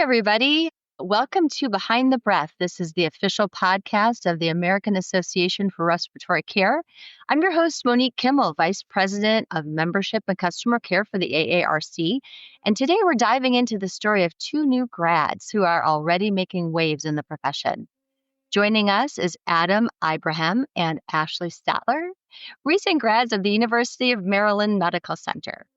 everybody. Welcome to Behind the Breath. This is the official podcast of the American Association for Respiratory Care. I'm your host, Monique Kimmel, Vice President of Membership and Customer Care for the AARC. And today we're diving into the story of two new grads who are already making waves in the profession. Joining us is Ibrahim and Ashley Stetler, recent grads of the University of Maryland Medical Center.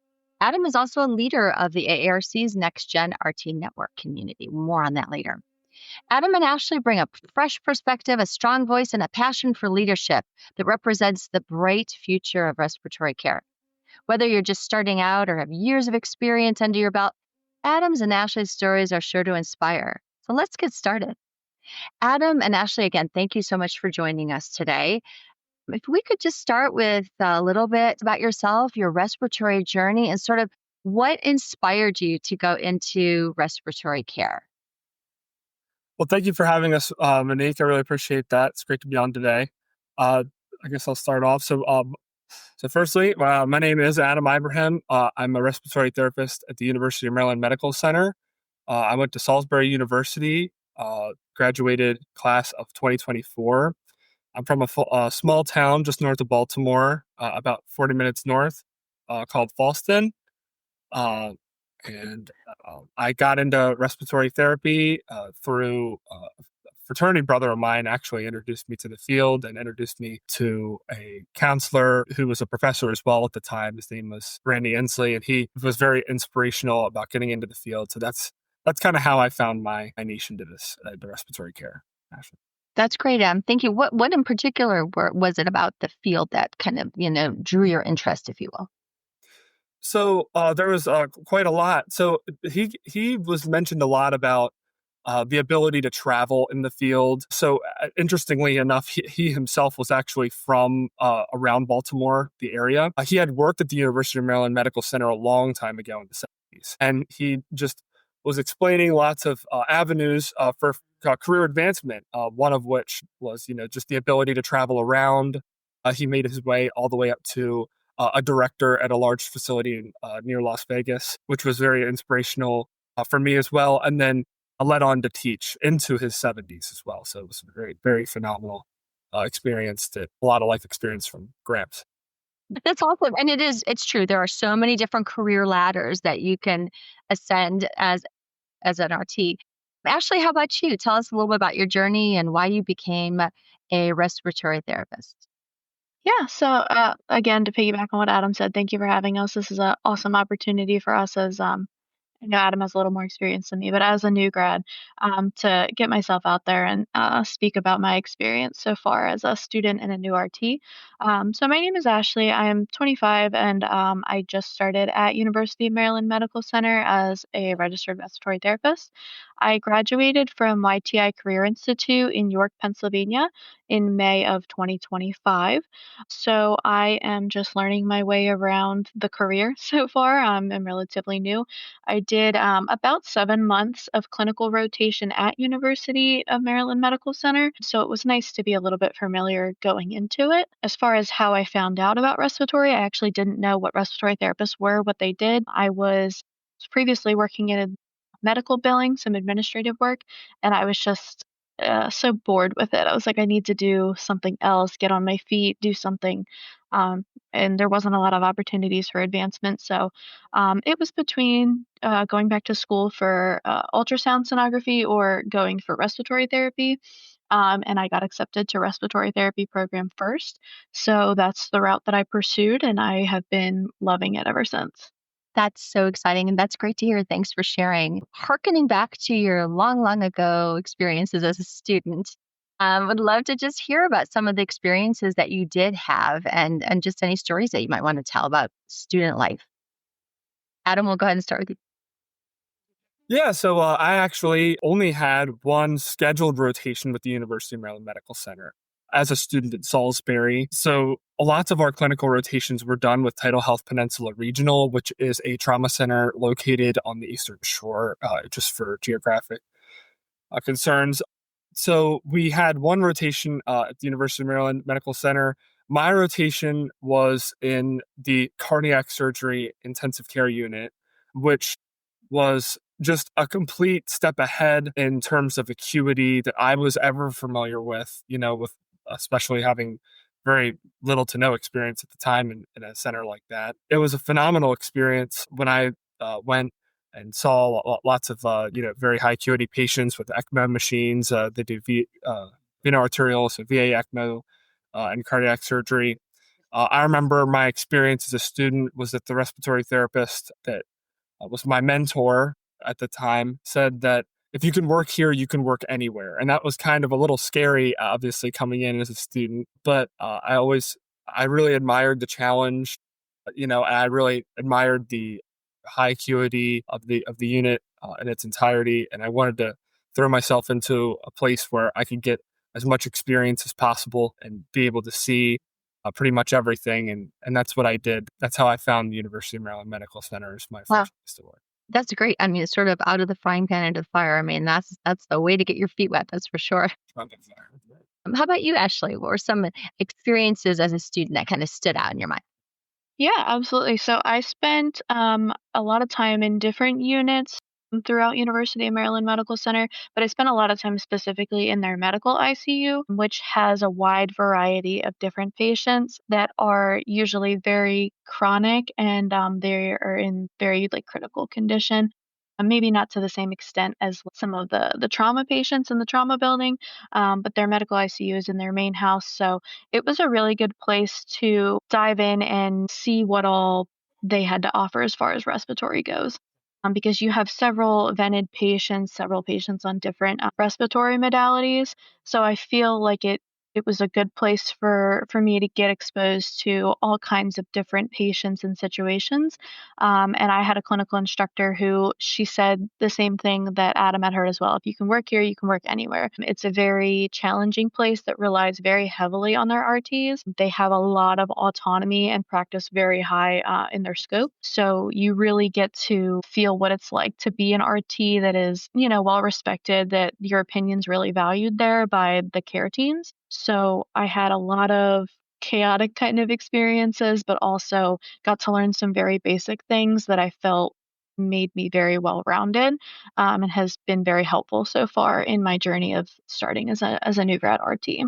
Adam is also a leader of the AARC's Next Gen RT Network community. More on that later. Adam and Ashley bring a fresh perspective, a strong voice, and a passion for leadership that represents the bright future of respiratory care. Whether you're just starting out or have years of experience under your belt, Adam's and Ashley's stories are sure to inspire. So let's get started. Adam and Ashley, again, thank you so much for joining us today. If we could just start with a little bit about yourself, your respiratory journey, and sort of what inspired you to go into respiratory care. Well, thank you for having us, Monique. I really appreciate that. It's great to be on today. I guess I'll start off. So firstly, my name is Adam Ibrahim. I'm a respiratory therapist at the University of Maryland Medical Center. I went to Salisbury University, graduated class of 2024. I'm from a small town just north of Baltimore, about 40 minutes north, called Fallston. I got into respiratory therapy through a fraternity brother of mine actually introduced me to the field and introduced me to a counselor who was a professor as well at the time. His name was Randy Inslee, and he was very inspirational about getting into the field. So that's kind of how I found my niche into this, the respiratory care. Ashley. That's great, Em. Thank you. What in particular was it about the field that kind of, drew your interest, if you will? So there was quite a lot. So he was mentioned a lot about the ability to travel in the field. So interestingly enough, he himself was actually from around Baltimore, the area. He had worked at the University of Maryland Medical Center a long time ago in the 70s. And he just was explaining lots of avenues for career advancement, one of which was, just the ability to travel around. He made his way all the way up to a director at a large facility near Las Vegas, which was very inspirational for me as well. And then led on to teach into his 70s as well. So it was a very, very phenomenal experience, a lot of life experience from Gramps. That's awesome. And it's true. There are so many different career ladders that you can ascend as an RT. Ashley, how about you? Tell us a little bit about your journey and why you became a respiratory therapist. Yeah, so again, to piggyback on what Adam said, thank you for having us. This is an awesome opportunity for us as I know Adam has a little more experience than me, but as a new grad, to get myself out there and speak about my experience so far as a student and a new RT. So my name is Ashley. I am 25, and I just started at University of Maryland Medical Center as a registered respiratory therapist. I graduated from YTI Career Institute in York, Pennsylvania in May of 2025. So I am just learning my way around the career so far. I'm relatively new. I did about 7 months of clinical rotation at University of Maryland Medical Center, so it was nice to be a little bit familiar going into it. As far as how I found out about respiratory, I actually didn't know what respiratory therapists were, what they did. I was previously working in medical billing, some administrative work, and I was just so bored with it. I was like, I need to do something else, get on my feet, do something. And there wasn't a lot of opportunities for advancement. So it was between going back to school for ultrasound sonography or going for respiratory therapy. And I got accepted to respiratory therapy program first. So that's the route that I pursued, and I have been loving it ever since. That's so exciting, and that's great to hear. Thanks for sharing. Harkening back to your long ago experiences as a student, would love to just hear about some of the experiences that you did have and just any stories that you might want to tell about student life. Adam, we'll go ahead and start with you. Yeah, so I actually only had one scheduled rotation with the University of Maryland Medical Center as a student at Salisbury. So lots of our clinical rotations were done with Tidal Health Peninsula Regional, which is a trauma center located on the Eastern Shore, just for geographic concerns. So we had one rotation at the University of Maryland Medical Center. My rotation was in the cardiac surgery intensive care unit, which was just a complete step ahead in terms of acuity that I was ever familiar with, with especially having very little to no experience at the time in a center like that. It was a phenomenal experience when I went and saw lots of, very high acuity patients with ECMO machines. They do vena arterial, so VA ECMO, and cardiac surgery. I remember my experience as a student was that the respiratory therapist that was my mentor at the time said that if you can work here, you can work anywhere. And that was kind of a little scary, obviously, coming in as a student. But I really admired the challenge, and I really admired the high acuity of the unit in its entirety. And I wanted to throw myself into a place where I could get as much experience as possible and be able to see pretty much everything. And that's what I did. That's how I found the University of Maryland Medical Center as my Wow, first place to work. that's great. I mean, it's sort of out of the frying pan into the fire. I mean, that's the way to get your feet wet. That's for sure. How about you, Ashley? What were some experiences as a student that kind of stood out in your mind? Yeah, absolutely. So I spent a lot of time in different units throughout University of Maryland Medical Center, but I spent a lot of time specifically in their medical ICU, which has a wide variety of different patients that are usually very chronic and they are in very like critical condition. Maybe not to the same extent as some of the trauma patients in the trauma building, but their medical ICU is in their main house. So it was a really good place to dive in and see what all they had to offer as far as respiratory goes. Because you have several patients on different respiratory modalities. So I feel like it was a good place for me to get exposed to all kinds of different patients and situations. And I had a clinical instructor who she said the same thing that Adam had heard as well. If you can work here, you can work anywhere. It's a very challenging place that relies very heavily on their RTs. They have a lot of autonomy and practice very high in their scope. So you really get to feel what it's like to be an RT that is, well respected, that your opinion's really valued there by the care teams. So I had a lot of chaotic kind of experiences, but also got to learn some very basic things that I felt made me very well rounded, and has been very helpful so far in my journey of starting as a new grad RT.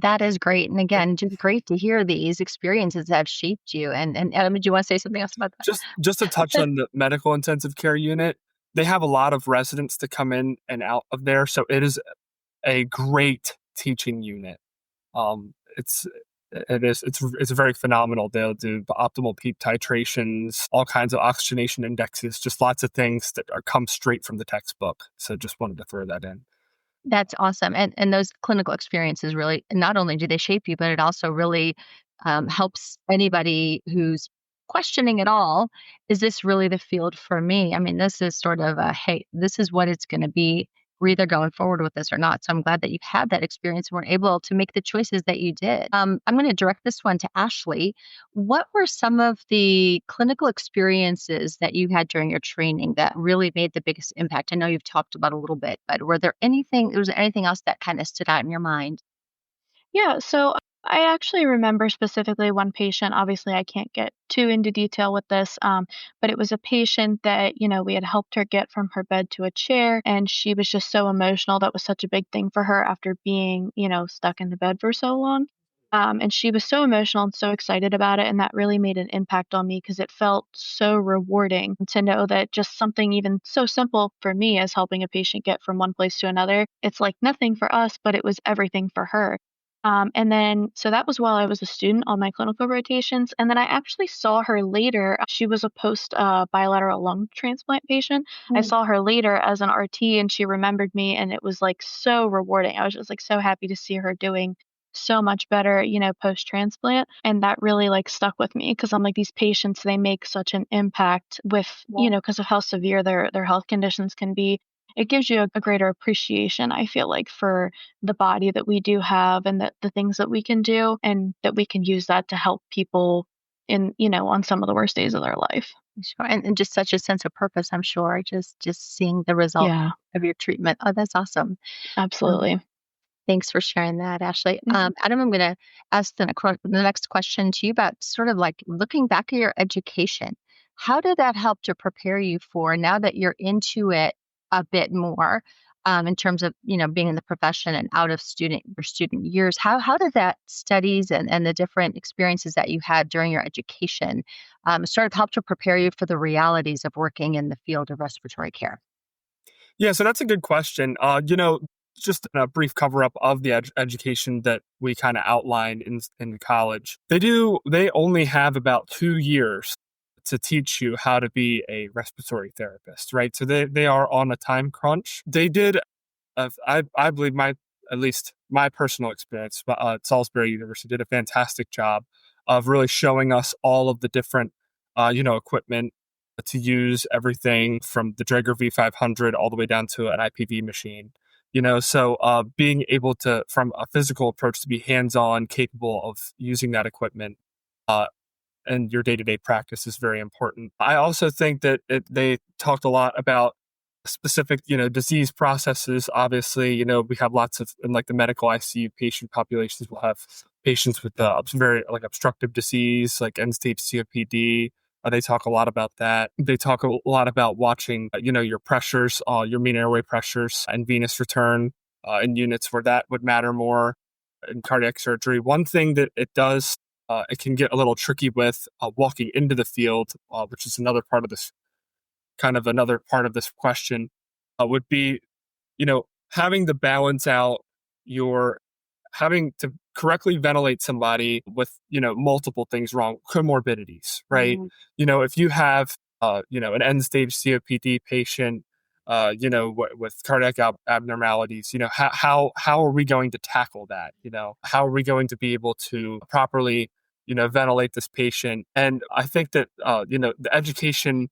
That is great. And again, just great to hear these experiences that have shaped you. And Adam, did you want to say something else about Just to touch that? on the medical intensive care unit, they have a lot of residents to come in and out of there, so it is a great teaching unit. It's it's very phenomenal. They'll do optimal PEEP titrations, all kinds of oxygenation indexes, just lots of things that come straight from the textbook. So just wanted to throw that in. That's awesome. And those clinical experiences really, not only do they shape you, but it also really helps anybody who's questioning it all. Is this really the field for me? I mean, this is sort of a, hey, this is what it's going to be. We're either going forward with this or not. So I'm glad that you've had that experience and were able to make the choices that you did. I'm going to direct this one to Ashley. What were some of the clinical experiences that you had during your training that really made the biggest impact? I know you've talked about a little bit, but was there anything else that kind of stood out in your mind? Yeah, so I actually remember specifically one patient. Obviously, I can't get too into detail with this, but it was a patient that, we had helped her get from her bed to a chair, and she was just so emotional. That was such a big thing for her after being, stuck in the bed for so long. And she was so emotional and so excited about it. And that really made an impact on me because it felt so rewarding to know that just something even so simple for me as helping a patient get from one place to another, it's like nothing for us, but it was everything for her. And then, so that was while I was a student on my clinical rotations. And then I actually saw her later. She was a post bilateral lung transplant patient. I Mm. saw her later as an RT and she remembered me. And it was like so rewarding. I was just like so happy to see her doing so much better, post transplant. And that really like stuck with me because I'm like, these patients, they make such an impact with, Yeah. because of how severe their health conditions can be. It gives you a greater appreciation, I feel like, for the body that we do have and the things that we can do and that we can use that to help people in, on some of the worst days of their life. Sure. And just such a sense of purpose, I'm sure, just seeing the result Yeah, of your treatment. Oh, that's awesome. Um, absolutely. Thanks for sharing that, Ashley. Mhm. Adam, I'm going to ask the next question to you about sort of like looking back at your education. How did that help to prepare you for now that you're into it a bit more, in terms of, being in the profession and out of your student years? How did that studies and the different experiences that you had during your education, sort of help to prepare you for the realities of working in the field of respiratory care? Yeah, so that's a good question. Just a brief cover up of the education that we kind of outlined in college. They only have about 2 years to teach you how to be a respiratory therapist, right? So they are on a time crunch. They did, I believe at least my personal experience, at Salisbury University did a fantastic job of really showing us all of the different, equipment to use, everything from the Draeger V500 all the way down to an IPV machine. So being able to, from a physical approach, to be hands-on, capable of using that equipment uh, in your day-to-day practice is very important. I also think that they talked a lot about specific, disease processes. Obviously, we have lots of, in like the medical ICU patient populations, we'll have patients with very like obstructive disease, like end-stage COPD. They talk a lot about that. They talk a lot about watching, your pressures, your mean airway pressures and venous return in units where that would matter more in cardiac surgery. One thing that it does, it can get a little tricky with walking into the field, which is another part of this question, would be, having to balance out your having to correctly ventilate somebody with, multiple things wrong, comorbidities, right? Mhm. If you have, an end stage COPD patient, with cardiac abnormalities, how are we going to tackle that? How are we going to be able to properly, ventilate this patient? And I think that, the education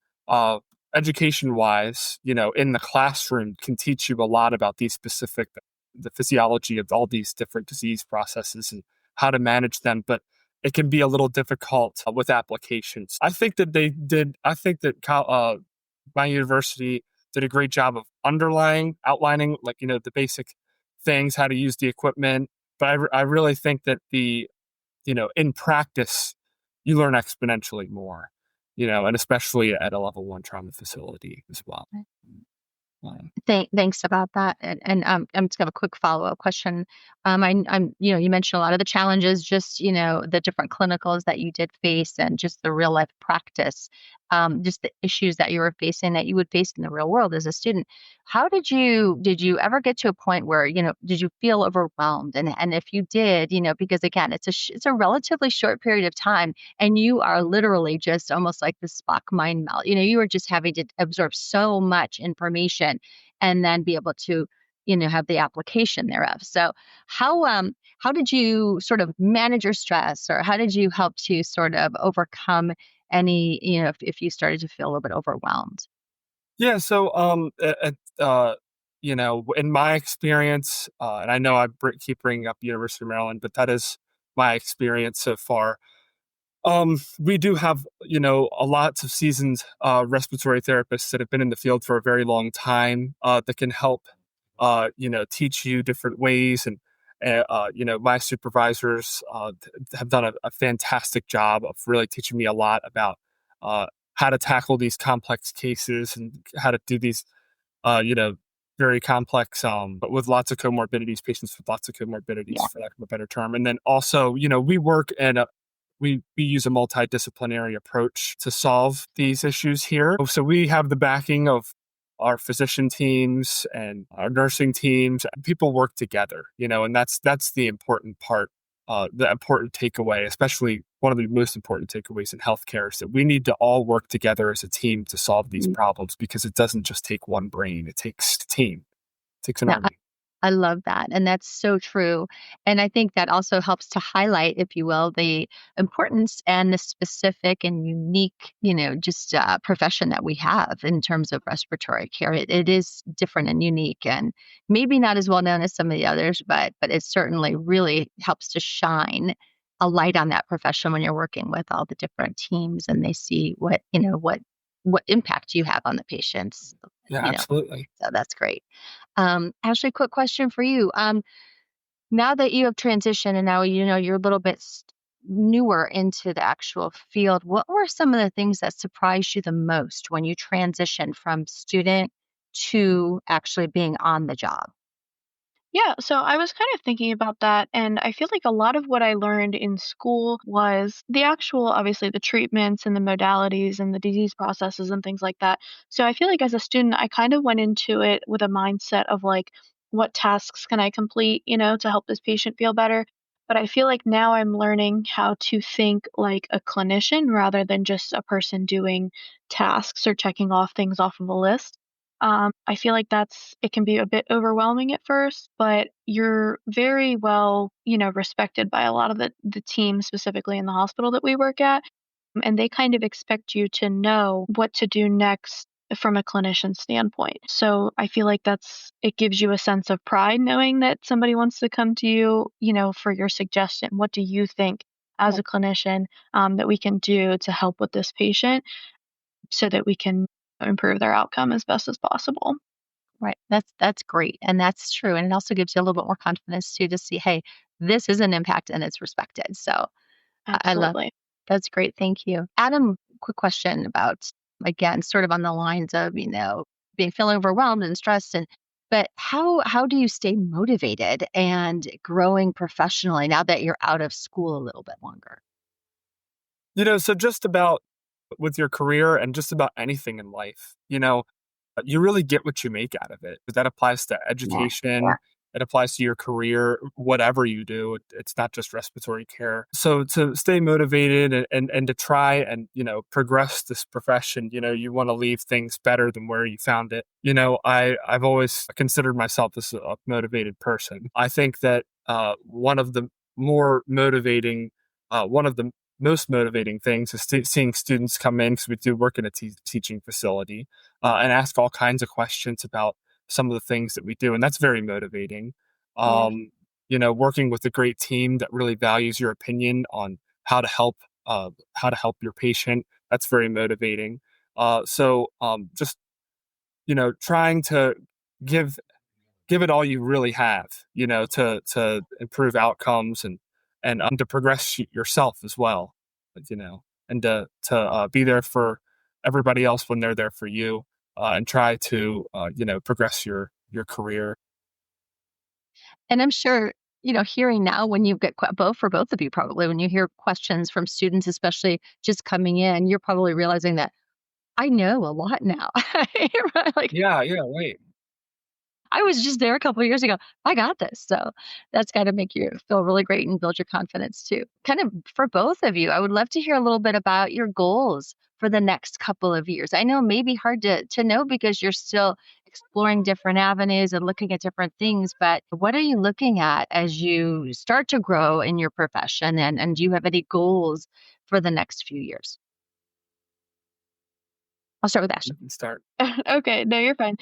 wise, in the classroom can teach you a lot about the physiology of all these different disease processes and how to manage them. But it can be a little difficult with applications. I think that my university did a great job of outlining, like, the basic things, how to use the equipment. But I really think that in practice, you learn exponentially more, and especially at a level one trauma facility as well. Thanks about that. And I'm just gonna have a quick follow-up question. You mentioned a lot of the challenges, just, the different clinicals that you did face and just the real life practice, just the issues that you were facing that you would face in the real world as a student. How did you ever get to a point where, did you feel overwhelmed? And if you did, because again, it's a relatively short period of time and you are literally just almost like the Spock mind melt. You are just having to absorb so much information and then be able to, have the application thereof. So how did you sort of manage your stress, or how did you help to sort of overcome any, if you started to feel a little bit overwhelmed? Yeah. So, in my experience, and I know keep bringing up University of Maryland, but that is my experience so far. We do have, a lots of seasoned respiratory therapists that have been in the field for a very long time, that can help, teach you different ways. And, my supervisors have done a fantastic job of really teaching me a lot about uh, how to tackle these complex cases and how to do these, uh, you know, very complex, but with lots of comorbidities, patients with lots of comorbidities, Yeah. for lack of a better term. And then also, we use a multidisciplinary approach to solve these issues here. So we have the backing of our physician teams and our nursing teams. People work together, and that's the important part, the important takeaway, especially one of the most important takeaways in healthcare, is that we need to all work together as a team to solve these problems, because it doesn't just take one brain; it takes a team, it takes an Yeah, army. I love that, and that's so true, and I think that also helps to highlight, if you will, the importance and the specific and unique, just, profession that we have in terms of respiratory care. It is different and unique and maybe not as well known as some of the others, but it certainly really helps to shine a light on that profession when you're working with all the different teams and they see what impact you have on the patients, Yeah, you know, absolutely. so that's great. Ashley, quick question for you. Now that you have transitioned and now you're a little bit newer into the actual field, what were some of the things that surprised you the most when you transitioned from student to actually being on the job? Yeah, so I was kind of thinking about that, and I feel like a lot of what I learned in school was the actual, obviously, the treatments and the modalities and the disease processes and things like that. So I feel like as a student, I kind of went into it with a mindset of like, what tasks can I complete, to help this patient feel better? But I feel like now I'm learning how to think like a clinician rather than just a person doing tasks or checking off things off of a list. I feel like it can be a bit overwhelming at first, but you're very well, respected by a lot of the team, specifically in the hospital that we work at. And they kind of expect you to know what to do next from a clinician standpoint. So I feel like it gives you a sense of pride knowing that somebody wants to come to you, for your suggestion. What do you think as Right. a clinician that we can do to help with this patient so that we can improve their outcome as best as possible? Right. That's great. And that's true. And it also gives you a little bit more confidence too to see, hey, this is an impact and it's respected. So I love Absolutely. that's great. Thank you. Adam, quick question about again, sort of on the lines of, being feeling overwhelmed and stressed but how do you stay motivated and growing professionally now that you're out of school a little bit longer? So just about with your career and just about anything in life, you really get what you make out of it. That applies to Yeah. education. It applies to your career, whatever you do. It's not just respiratory care. So to stay motivated and to try and, progress this profession, you want to leave things better than where you found it. I've always considered myself as a motivated person. I think that one of the most motivating things is seeing students come in because we do work in a teaching facility and ask all kinds of questions about some of the things that we do, and that's very motivating. Yeah. Working with a great team that really values your opinion on how to help your patient, that's very motivating. Just trying to give give it all you really have, to improve outcomes and to progress yourself as well, you know, and to be there for everybody else when they're there for you, and try to progress your career. And I'm sure, hearing now when you get both for both of you probably when you hear questions from students, especially just coming in, you're probably realizing that I know a lot now. Right? Like Yeah, yeah, right. I was just there a couple of years ago. I got this. So that's got to make you feel really great and build your confidence too. Kind of for both of you, I would love to hear a little bit about your goals for the next couple of years. I know it may be hard to know because you're still exploring different avenues and looking at different things, but what are you looking at as you start to grow in your profession and do you have any goals for the next few years? I'll start with Ashley. You can start. Okay, no, you're fine.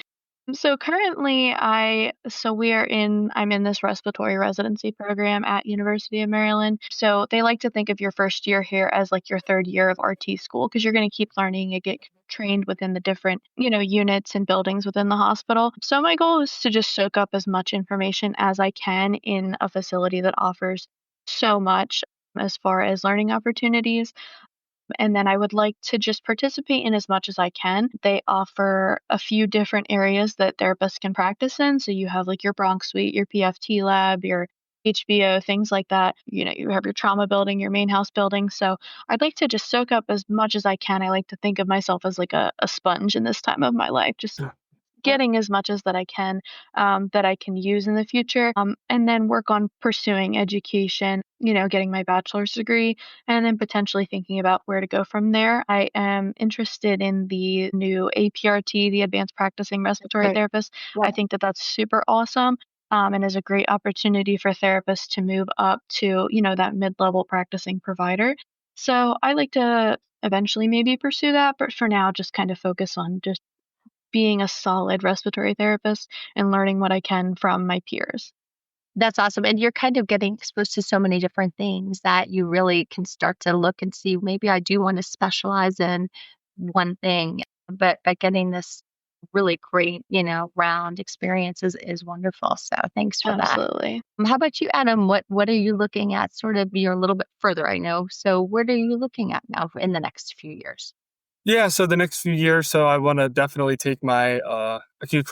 So currently I'm in this respiratory residency program at University of Maryland. So they like to think of your first year here as like your third year of RT school because you're going to keep learning and get trained within the different, units and buildings within the hospital. So my goal is to just soak up as much information as I can in a facility that offers so much as far as learning opportunities. And then I would like to just participate in as much as I can. They offer a few different areas that therapists can practice in. So you have like your bronch suite, your PFT lab, your HBO, things like that. You have your trauma building, your main house building. So I'd like to just soak up as much as I can. I like to think of myself as like a sponge in this time of my life, just getting as much as that I can use in the future, and then work on pursuing education, getting my bachelor's degree, and then potentially thinking about where to go from there. I am interested in the new APRT, the Advanced Practicing Respiratory Great. Therapist. Yeah. I think that that's super awesome. And is a great opportunity for therapists to move up to, that mid-level practicing provider. So I like to eventually maybe pursue that, but for now, just kind of focus on just being a solid respiratory therapist and learning what I can from my peers. That's awesome. And you're kind of getting exposed to so many different things that you really can start to look and see maybe I do want to specialize in one thing. But by getting this really great, round experience is wonderful. So thanks for that. Absolutely. How about you, Adam? What are you looking at? Sort of, you're a little bit further, I know. So what are you looking at now in the next few years? Yeah, so the next few years, so I want to definitely take my acute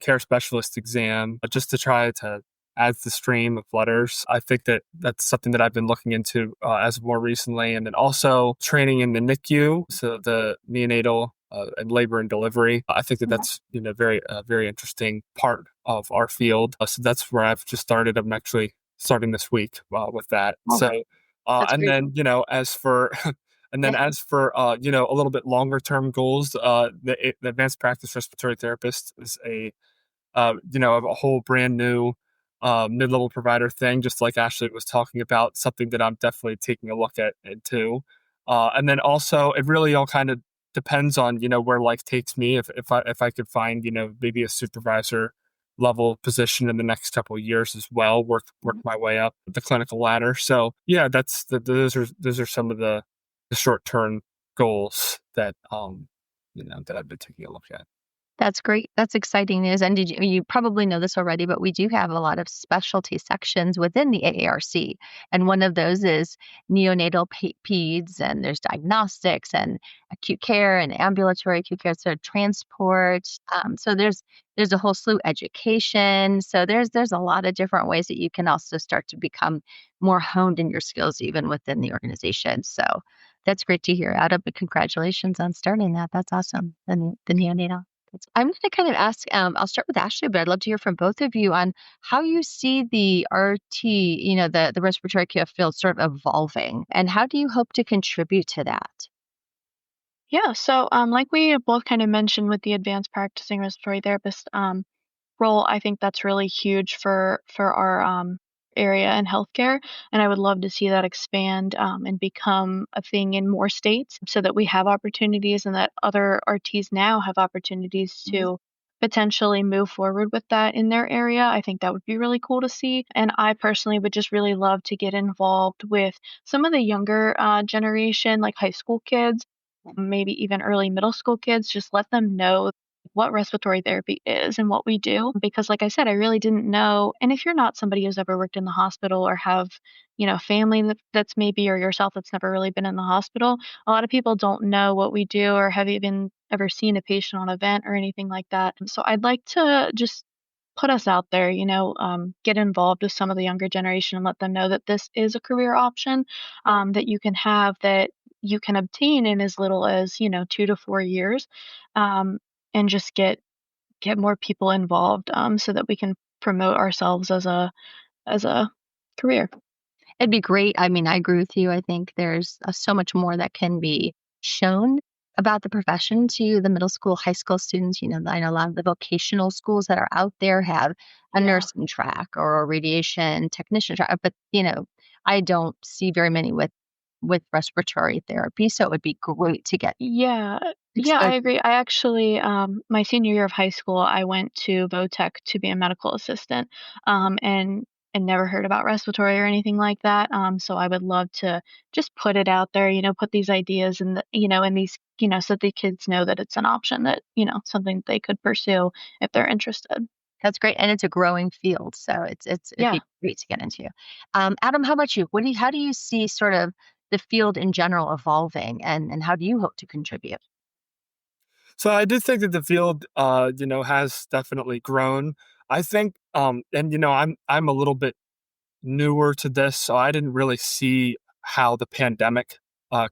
care specialist exam just to try to add to the stream of letters. I think that that's something that I've been looking into as of more recently, and then also training in the NICU, so the neonatal and labor and delivery. I think that Yeah. that's very interesting part of our field. So that's where I've just started. I'm actually starting this week with that. Oh, So that's and great. then as for And then Yeah. as for a little bit longer term goals, the advanced practice respiratory therapist is a whole brand new mid level provider thing, just like Ashley was talking about, something that I'm definitely taking a look at into. And then also, it really all kind of depends on where life takes me. If I could find maybe a supervisor level position in the next couple of years as well, work Mhm. my way up the clinical ladder. So yeah, those are some of the short term goals that I've been taking a look at. That's great. That's exciting news. And you probably know this already, but we do have a lot of specialty sections within the AARC. And one of those is neonatal peds, and there's diagnostics and acute care and ambulatory acute care, so transport. So there's a whole slew education. So there's a lot of different ways that you can also start to become more honed in your skills even within the organization. So that's great to hear, Adam. But congratulations on starting that. That's awesome. The neonatal. I'm going to kind of ask, I'll start with Ashley, but I'd love to hear from both of you on how you see the RT, the respiratory care field sort of evolving, and how do you hope to contribute to that? Yeah, so like we both kind of mentioned with the advanced practicing respiratory therapist role, I think that's really huge for our area in healthcare, and I would love to see that expand and become a thing in more states, so that we have opportunities and that other RTs now have opportunities Mhm. to potentially move forward with that in their area. I think that would be really cool to see, and I personally would just really love to get involved with some of the younger generation, like high school kids, maybe even early middle school kids. Just let them know what respiratory therapy is and what we do, because like I said, I really didn't know. And if you're not somebody who's ever worked in the hospital or have family that's maybe, or yourself that's never really been in the hospital, a lot of people don't know what we do or have even ever seen a patient on a vent or anything like that. So I'd like to just put us out there, get involved with some of the younger generation and let them know that this is a career option, that you can have, that you can obtain in as little as 2 to 4 years, um, and just get more people involved, so that we can promote ourselves as a career. It'd be great. I mean, I agree with you. I think there's so much more that can be shown about the profession to the middle school, high school students. I know a lot of the vocational schools that are out there have a Yeah. nursing track or a radiation technician track, but I don't see very many with respiratory therapy. So it would be great to get Yeah. Yeah, I exposure. agree. I actually, my senior year of high school, I went to Votech to be a medical assistant, and never heard about respiratory or anything like that. So I would love to just put it out there, put these ideas in these, so that the kids know that it's an option, that, something they could pursue if they're interested. That's great, and it's a growing field, so it'd Yeah. be great to get into. Adam, how about you? How do you see sort of the field in general evolving, and how do you hope to contribute? So I do think that the field, has definitely grown. I think, and I'm a little bit newer to this, so I didn't really see how the pandemic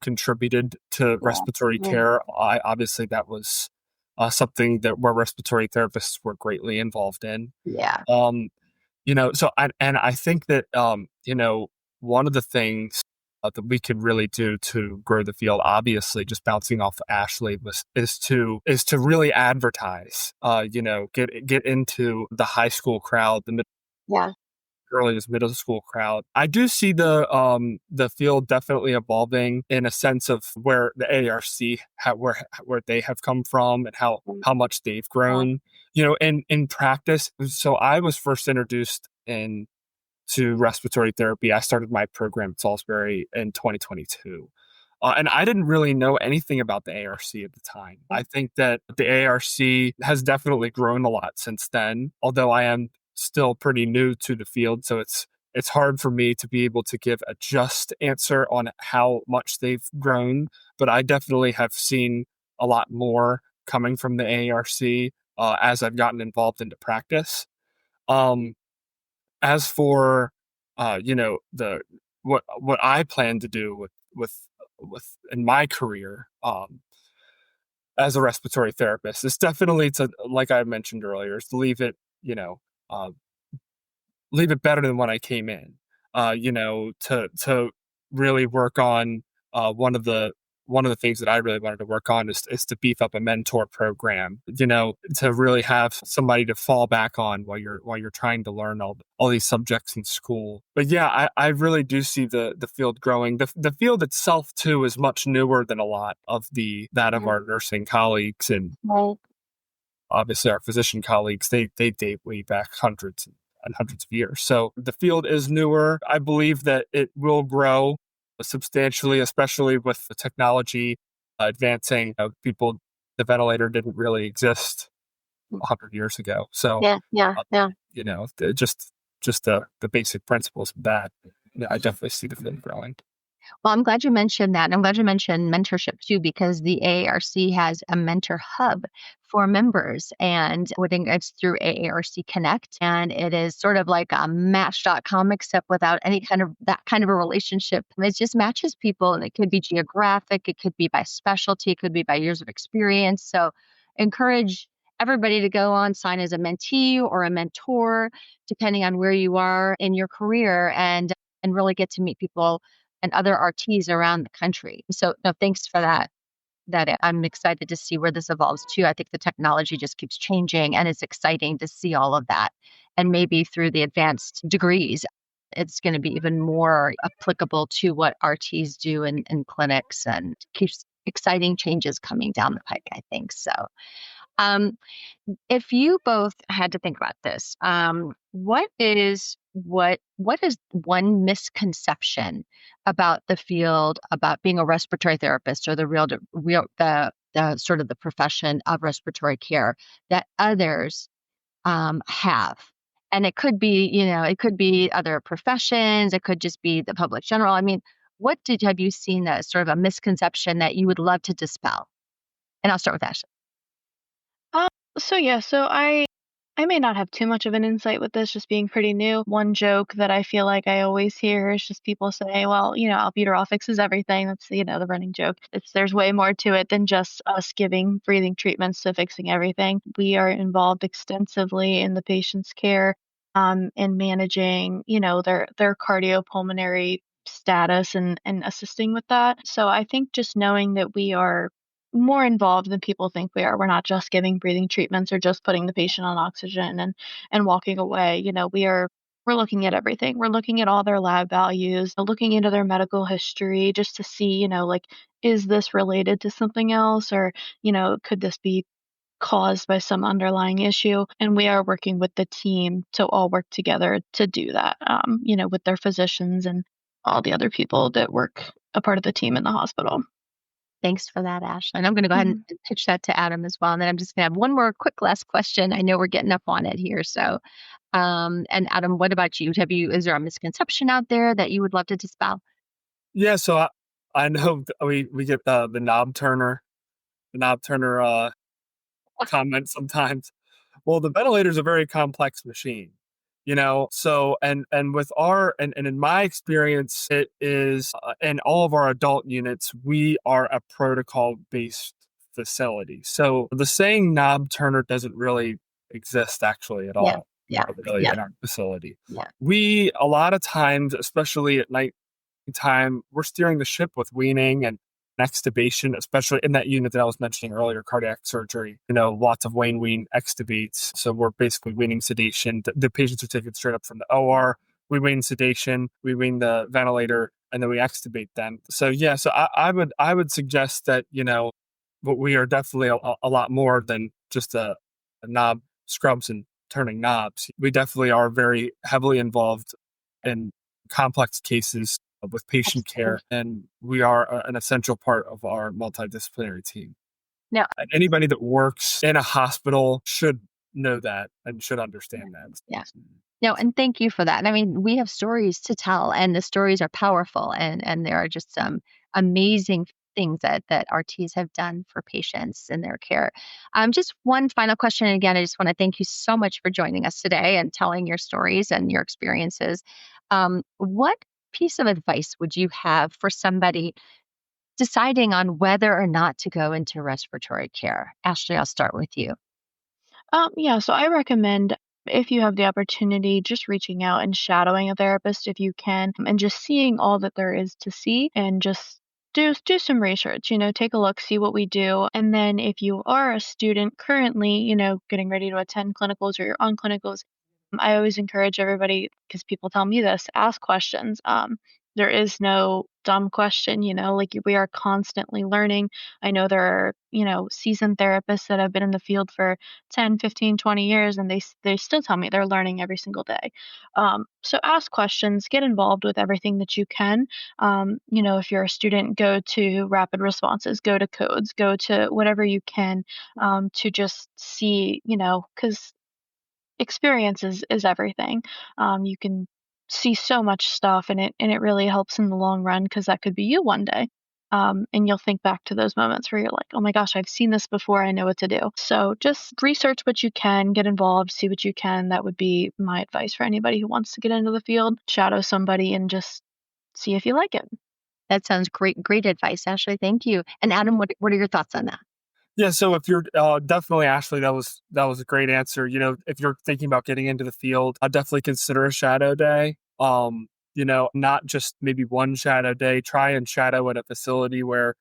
contributed to Yeah. respiratory Mm. care. Obviously that was something that where respiratory therapists were greatly involved in. Yeah. Um, I think that one of the things that we could really do to grow the field, obviously, just bouncing off Ashley, is to really advertise. Get into the high school crowd, the Yeah. earliest middle school crowd. I do see the field definitely evolving in a sense of where the AARC where they have come from and Mm. how much they've Uh, grown. In practice. So I was first introduced in to respiratory therapy. I started my program at Salisbury in 2022. And I didn't really know anything about the AARC at the time. I think that the AARC has definitely grown a lot since then, although I am still pretty new to the field. So it's hard for me to be able to give a just answer on how much they've grown. But I definitely have seen a lot more coming from the AARC as I've gotten involved into practice. As for the what I plan to do with in my career as a respiratory therapist, it's definitely to, like I mentioned earlier, is to uh, leave it better than when I came in. To really work on one of the things that I really wanted to work on is to beef up a mentor program, to really have somebody to fall back on while you're trying to learn all these subjects in school. But yeah, I really do see the field growing. The field itself too is much newer than a lot of that of our nursing colleagues, and obviously our physician colleagues, they date way back hundreds and hundreds of years. So the field is newer. I believe that it will grow substantially, especially with the technology advancing. The ventilator didn't really exist 100 years ago. So, Yeah. Just the basic principles of that, I definitely see the field growing. Well, I'm glad you mentioned that. And I'm glad you mentioned mentorship too, because the AARC has a mentor hub for members, and it's through AARC Connect. And it is sort of like a match.com, except without any kind of that kind of a relationship. And it just matches people, and it could be geographic, it could be by specialty, it could be by years of experience. So encourage everybody to go on, sign as a mentee or a mentor, depending on where you are in your career, and really get to meet people and other RTs around the country. So no, thanks for that. I'm excited to see where this evolves too. I think the technology just keeps changing, and it's exciting to see all of that. And maybe through the advanced degrees, it's going to be even more applicable to what RTs do in clinics, and keeps exciting changes coming down the pike, I think. So um, if you both had to think about this, what is one misconception about the field, about being a respiratory therapist, or the sort of the profession of respiratory care, that others have? And it could be, it could be other professions, it could just be the public general. I mean, have you seen that as sort of a misconception that you would love to dispel? And I'll start with Ashley. Uh, so I may not have too much of an insight with this, just being pretty new. One joke that I feel like I always hear is just people say, well, albuterol fixes everything. That's, the running joke. There's way more to it than just us giving breathing treatments to fixing everything. We are involved extensively in the patient's care, in managing, their cardiopulmonary status and assisting with that. So I think just knowing that we are more involved than people think we are. We're not just giving breathing treatments or just putting the patient on oxygen and walking away. We're looking at everything. We're looking at all their lab values, looking into their medical history just to see, like, is this related to something else, or, could this be caused by some underlying issue? And we are working with the team to all work together to do that, with their physicians and all the other people that work a part of the team in the hospital. Thanks for that, Ashley. And I'm going to go ahead and Mhm. pitch that to Adam as well. And then I'm just going to have one more quick last question. I know we're getting up on it here. So, and Adam, what about you? Is there a misconception out there that you would love to dispel? Yeah, so I know we get the knob turner comment sometimes. Well, the ventilator is a very complex machine, So and with and in my experience, it is in all of our adult units, we are a protocol based facility. So the saying knob turner doesn't really exist actually at Yeah. all. Yeah. Really, Yeah. in our facility, Yeah. we a lot of times, especially at night time, we're steering the ship with weaning and extubation, especially in that unit that I was mentioning earlier, cardiac surgery. Lots of wean extubates. So we're basically weaning sedation. The patients are taken straight up from the OR. We wean sedation, we wean the ventilator, and then we extubate them. So yeah, so I would suggest that but we are definitely a lot more than just a knob scrubs and turning knobs. We definitely are very heavily involved in complex cases with patient Absolutely. care, and we are an essential part of our multidisciplinary team. Now, And anybody that works in a hospital should know that and should understand that. yeah. No, and thank you for that. And I mean, we have stories to tell, and the stories are powerful, and there are just some amazing things that RTs have done for patients in their care. Just one final question. And again, I just want to thank you so much for joining us today and telling your stories and your experiences. What piece of advice would you have for somebody deciding on whether or not to go into respiratory care? Ashley, I'll start with you. Yeah, so I recommend if you have the opportunity, just reaching out and shadowing a therapist if you can, and just seeing all that there is to see and just do some research, take a look, see what we do. And then if you are a student currently, getting ready to attend clinicals or you're on clinicals, I always encourage everybody, because people tell me this, ask questions. There is no dumb question, like we are constantly learning. I know there are, seasoned therapists that have been in the field for 10, 15, 20 years, and they still tell me they're learning every single day. So ask questions, get involved with everything that you can. If you're a student, go to rapid responses, go to codes, go to whatever you can, to just see, because experience is everything. You can see so much stuff, and it really helps in the long run, because that could be you one day. And you'll think back to those moments where you're like, oh my gosh, I've seen this before. I know what to do. So just research what you can, get involved, see what you can. That would be my advice for anybody who wants to get into the field. Shadow somebody and just see if you like it. That sounds great. Great advice, Ashley. Thank you. And Adam, what are your thoughts on that? Yeah, so if you're definitely Ashley, that was a great answer. If you're thinking about getting into the field, I'd definitely consider a shadow day. Not just maybe one shadow day. Try and shadow at a facility where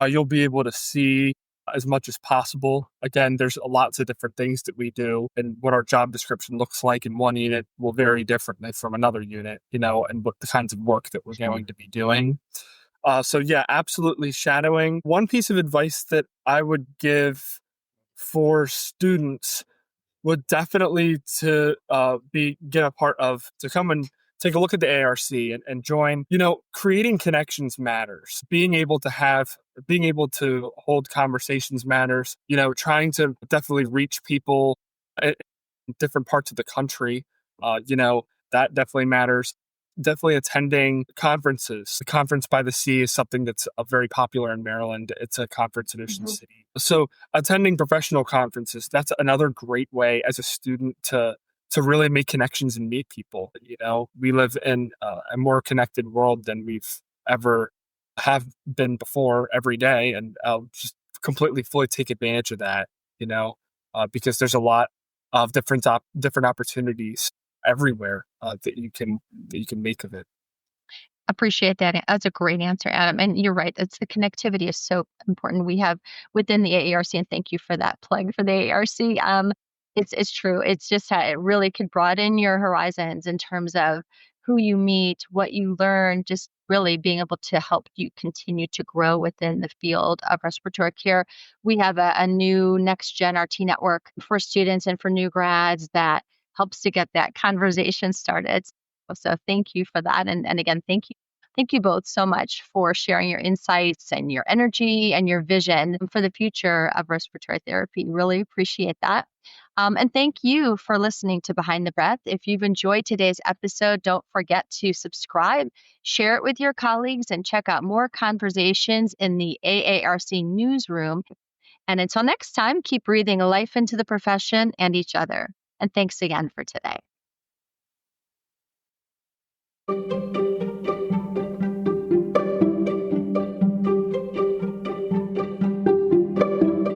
you'll be able to see as much as possible. Again, there's lots of different things that we do, and what our job description looks like in one unit will vary differently from another unit. And what the kinds of work that we're going to be doing. So yeah, absolutely shadowing. One piece of advice that I would give for students would definitely to come and take a look at the AARC and join. Creating connections matters. Being able to hold conversations matters. Trying to definitely reach people in different parts of the country. That definitely matters. Definitely attending conferences. The Conference by the Sea is something that's very popular in Maryland. It's a conference in Ocean City. So attending professional conferences, that's another great way as a student to really make connections and meet people. We live in a more connected world than we've ever have been before every day. And just completely fully take advantage of that, because there's a lot of different opportunities everywhere that you can make of it. Appreciate that. That's a great answer, Adam. And you're right. It's the connectivity is so important. We have within the AARC, and thank you for that plug for the AARC. It's true. It's just how it really could broaden your horizons in terms of who you meet, what you learn, just really being able to help you continue to grow within the field of respiratory care. We have a new next gen RT network for students and for new grads that helps to get that conversation started. So thank you for that. And again, thank you. Thank you both so much for sharing your insights and your energy and your vision for the future of respiratory therapy. Really appreciate that. And thank you for listening to Behind the Breath. If you've enjoyed today's episode, don't forget to subscribe, share it with your colleagues, and check out more conversations in the AARC newsroom. And until next time, keep breathing life into the profession and each other. And thanks again for today.